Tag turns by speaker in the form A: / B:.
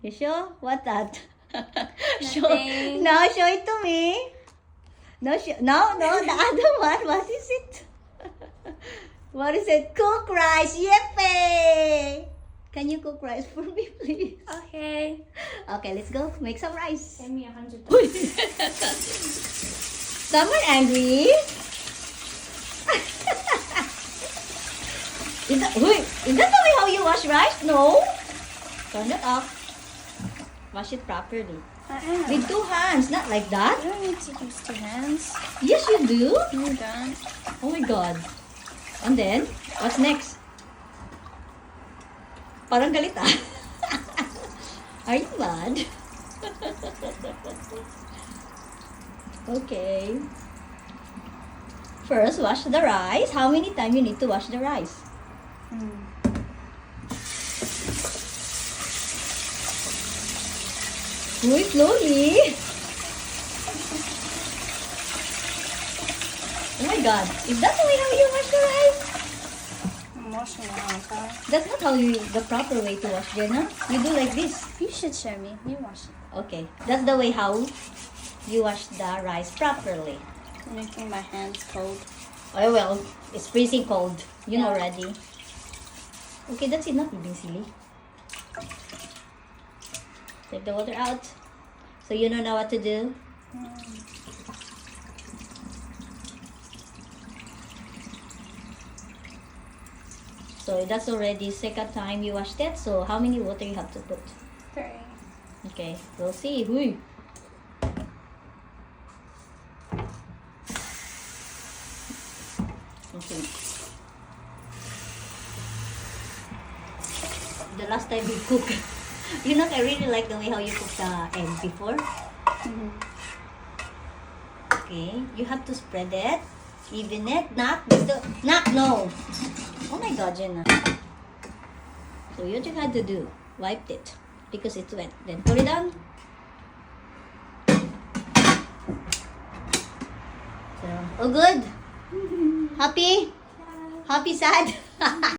A: You sure? What that? show,
B: Nothing.
A: no, show it to me. No, the other one. What is it? What is it? Cook rice. Yippee! Can you cook rice for me, please?
B: Okay.
A: Okay, let's go. Make some rice.
B: Pay me $100.
A: Someone angry? Is that the way how you wash rice? No. Turn it off. Wash it properly.
B: I am.
A: With 2 hands, not like that.
B: I don't need to use 2 hands.
A: Yes, you do.
B: No, you don't.
A: Oh my God. And then, what's next? Parang galit ah. Are you mad? Okay. First, wash the rice. How many times you need to wash the rice? Uy, slowly. Oh my God. Is that the way how you wash the rice?
B: I'm washing it all the time.
A: That's not how the proper way to wash, Jenna. You do like this.
B: You should show me. You wash it.
A: Okay. That's the way how you wash the rice properly.
B: I'm making my hands cold.
A: Oh well, it's freezing cold. You know
B: Yeah.
A: already. Okay, that's enough, being silly. Take the water out. So you know now what to do? So that's already second time you washed it. So how many water you have to put?
B: 3.
A: Okay, we'll see. Huy. Okay. The last time we cook, you know, I really like the way how you cook the egg before. Okay, you have to spread it, even it, not no. Oh my God, Jenna. So what you had to do, wiped it because it's wet. Then put it on. So, oh good. Happy? Happy, sad?